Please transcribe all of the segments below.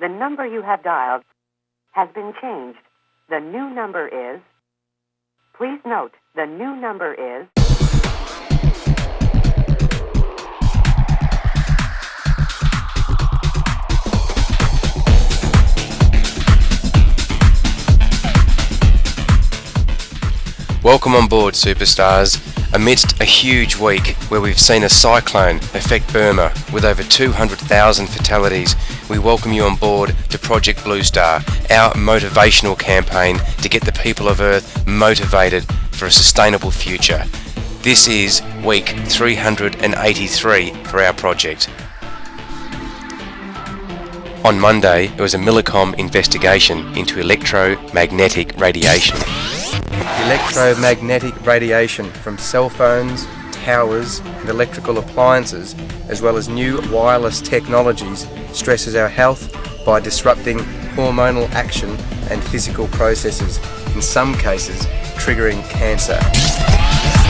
The number you have dialed has been changed. The new number is... Please note, the new number is... Welcome on board, superstars. Amidst a huge week where we've seen a cyclone affect Burma with over 200,000 fatalities, we welcome you on board to Project Bluestar, our motivational campaign to get the people of Earth motivated for a sustainable future. This is week 383 for our project. On Monday, it was a Millicom investigation into electromagnetic radiation. Electromagnetic radiation from cell phones, towers and electrical appliances, as well as new wireless technologies, stresses our health by disrupting hormonal action and physical processes, in some cases triggering cancer.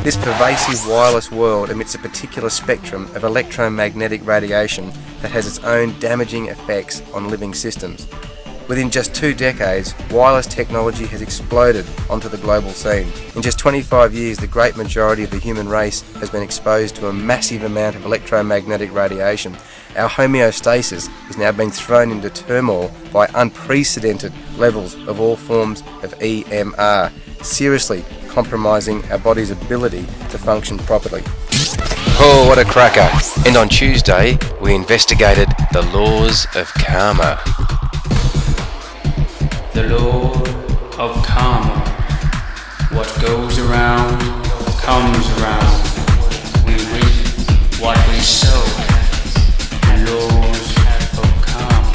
This pervasive wireless world emits a particular spectrum of electromagnetic radiation that has its own damaging effects on living systems. Within just 2 decades, wireless technology has exploded onto the global scene. In just 25 years, the great majority of the human race has been exposed to a massive amount of electromagnetic radiation. Our homeostasis is now being thrown into turmoil by unprecedented levels of all forms of EMR, seriously compromising our body's ability to function properly. Oh, what a cracker! And on Tuesday, we investigated the laws of karma. The law of karma. What goes around comes around. We reap what we sow. The laws of karma.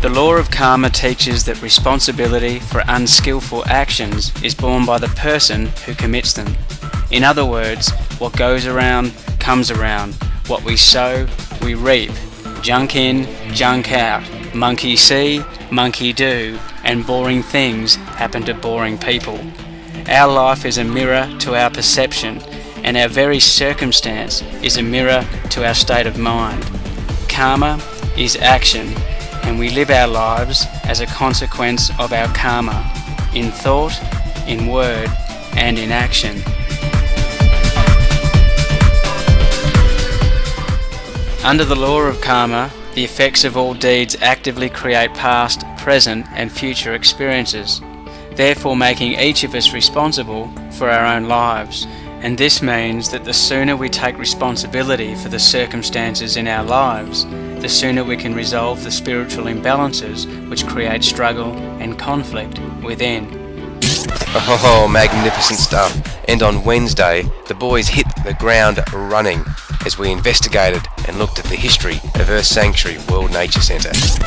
The law of karma teaches that responsibility for unskillful actions is borne by the person who commits them. In other words, what goes around comes around. What we sow, we reap. Junk in, junk out, monkey see, monkey do, and boring things happen to boring people. Our life is a mirror to our perception, and our very circumstance is a mirror to our state of mind. Karma is action, and we live our lives as a consequence of our karma, in thought, in word, and in action. Under the law of karma, the effects of all deeds actively create past, present, and future experiences, therefore making each of us responsible for our own lives. And this means that the sooner we take responsibility for the circumstances in our lives, the sooner we can resolve the spiritual imbalances which create struggle and conflict within. Oh, magnificent stuff. And on Wednesday, the boys hit the ground running as we investigated and looked at the history of Earth Sanctuary World Nature Centre. Since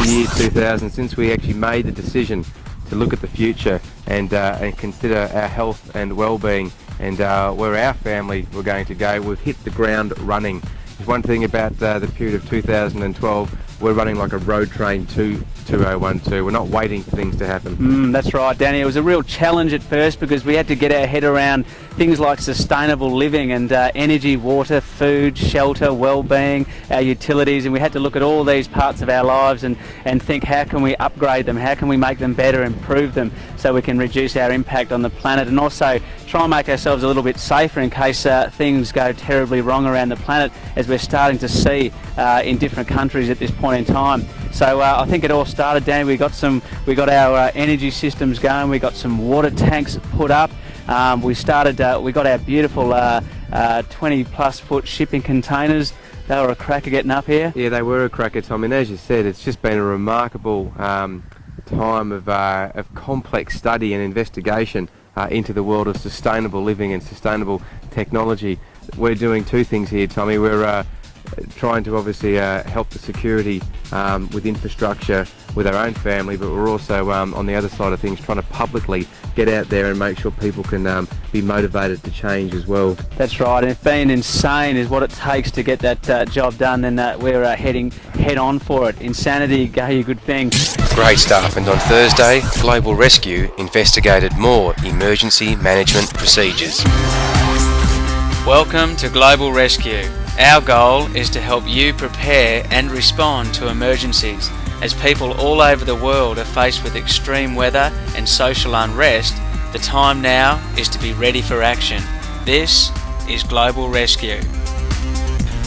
the year 2000, since we actually made the decision to look at the future and consider our health and well-being and where our family were going to go, we've hit the ground running. There's one thing about the period of 2012, we're running like a road train to 2012. We're not waiting for things to happen. That's right, Danny. It was a real challenge at first because we had to get our head around things like sustainable living and energy, water, food, shelter, well-being, our utilities, and we had to look at all these parts of our lives and think, how can we upgrade them, how can we make them better, improve them so we can reduce our impact on the planet, and also try and make ourselves a little bit safer in case things go terribly wrong around the planet, as we're starting to see in different countries at this point in time. So I think it all started, Danny. We got our energy systems going. We got some water tanks put up. We got our beautiful 20+ foot shipping containers. They were a cracker getting up here. Yeah, they were a cracker, Tom. And as you said, it's just been a remarkable time of complex study and investigation into the world of sustainable living and sustainable technology. We're doing two things here, Tommy. We're trying to obviously help the security with infrastructure with our own family, but we're also on the other side of things trying to publicly get out there and make sure people can be motivated to change as well. That's right, and if being insane is what it takes to get that job done, then we're heading head on for it. Insanity, go you good thing. Great stuff. And on Thursday, Global Rescue investigated more emergency management procedures. Welcome to Global Rescue. Our goal is to help you prepare and respond to emergencies. As people all over the world are faced with extreme weather and social unrest, the time now is to be ready for action. This is Global Rescue.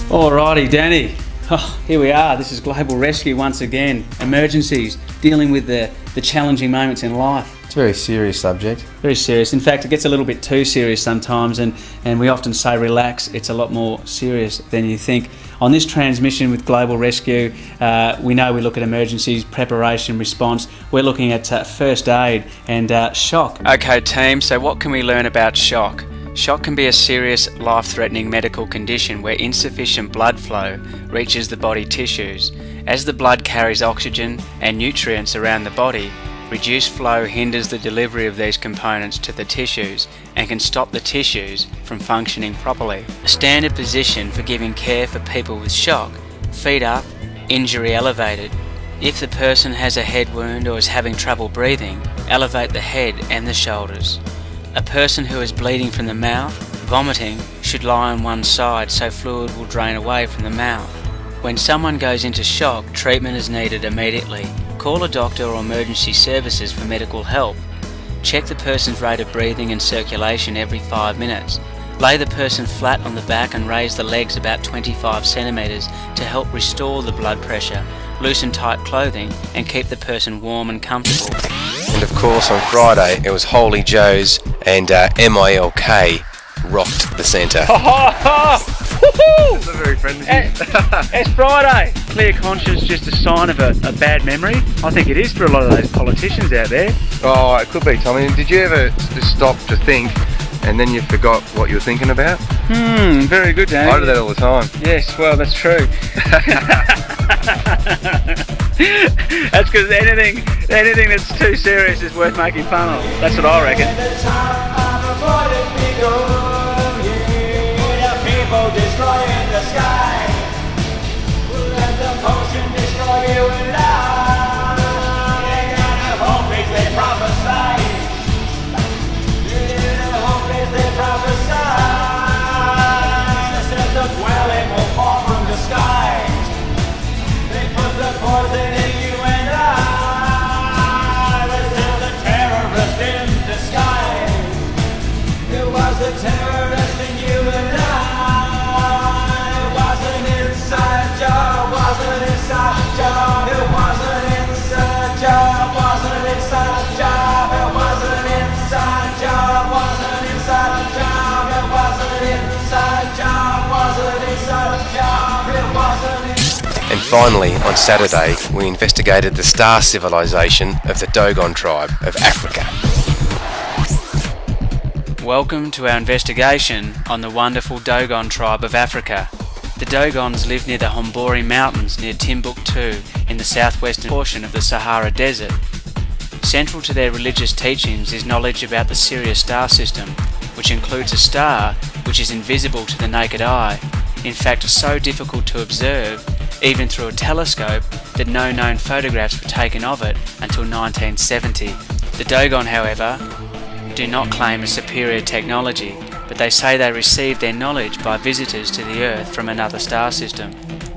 Alrighty, Danny. Here we are. This is Global Rescue once again. Emergencies, dealing with the challenging moments in life. It's a very serious subject. Very serious. In fact, it gets a little bit too serious sometimes, and we often say relax. It's a lot more serious than you think. On this transmission with Global Rescue, we know we look at emergencies, preparation, response. We're looking at first aid and shock. Okay team, so what can we learn about shock? Shock can be a serious, life-threatening medical condition where insufficient blood flow reaches the body tissues. As the blood carries oxygen and nutrients around the body, reduced flow hinders the delivery of these components to the tissues and can stop the tissues from functioning properly. A standard position for giving care for people with shock: feet up, injury elevated. If the person has a head wound or is having trouble breathing, elevate the head and the shoulders. A person who is bleeding from the mouth, vomiting, should lie on one side so fluid will drain away from the mouth. When someone goes into shock, treatment is needed immediately. Call a doctor or emergency services for medical help. Check the person's rate of breathing and circulation every 5 minutes. Lay the person flat on the back and raise the legs about 25 centimetres to help restore the blood pressure. Loosen tight clothing and keep the person warm and comfortable. And of course on Friday it was Holy Joe's and MILK rocked the centre. That's a very friendly It's Friday. Clear conscience just a sign of a bad memory? I think it is for a lot of those politicians out there. Oh, it could be, Tommy. Did you ever just stop to think and then you forgot what you were thinking about? Very good, Danny. I do that all the time. Yes, well, that's true. That's because anything that's too serious is worth making fun of. That's what I reckon. People destroying the sky. Let the potion destroy you and I. They got hope as they prophesy. Hope as they prophesy. Said the dwelling will fall from the sky. They put the poison in you and I. They said the terrorist in disguise. It was the terrorist in you and I. And finally, on Saturday, we investigated the star civilization of the Dogon tribe of Africa. Welcome to our investigation on the wonderful Dogon tribe of Africa. The Dogons live near the Hombori Mountains near Timbuktu in the southwestern portion of the Sahara Desert. Central to their religious teachings is knowledge about the Sirius star system, which includes a star which is invisible to the naked eye, in fact so difficult to observe, even through a telescope, that no known photographs were taken of it until 1970. The Dogon, however, do not claim a superior technology, but they say they received their knowledge by visitors to the Earth from another star system.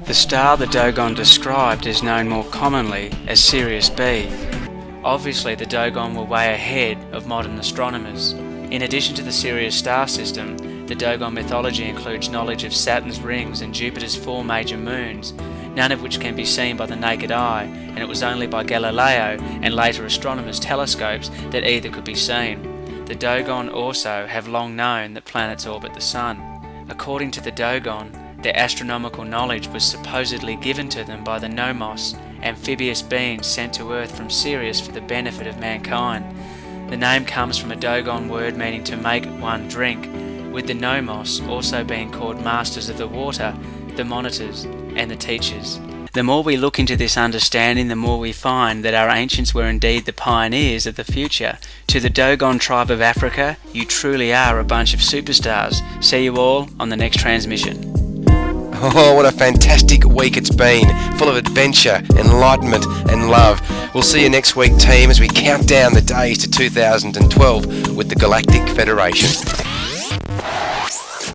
The star the Dogon described is known more commonly as Sirius B. Obviously, the Dogon were way ahead of modern astronomers. In addition to the Sirius star system, the Dogon mythology includes knowledge of Saturn's rings and Jupiter's 4 major moons, none of which can be seen by the naked eye, and it was only by Galileo and later astronomers' telescopes that either could be seen. The Dogon also have long known that planets orbit the Sun. According to the Dogon, their astronomical knowledge was supposedly given to them by the Nomos, amphibious beings sent to Earth from Sirius for the benefit of mankind. The name comes from a Dogon word meaning to make one drink, with the Nomos also being called Masters of the Water, the Monitors, and the Teachers. The more we look into this understanding, the more we find that our ancients were indeed the pioneers of the future. To the Dogon tribe of Africa, you truly are a bunch of superstars. See you all on the next transmission. Oh, what a fantastic week it's been, full of adventure, enlightenment and love. We'll see you next week, team, as we count down the days to 2012 with the Galactic Federation.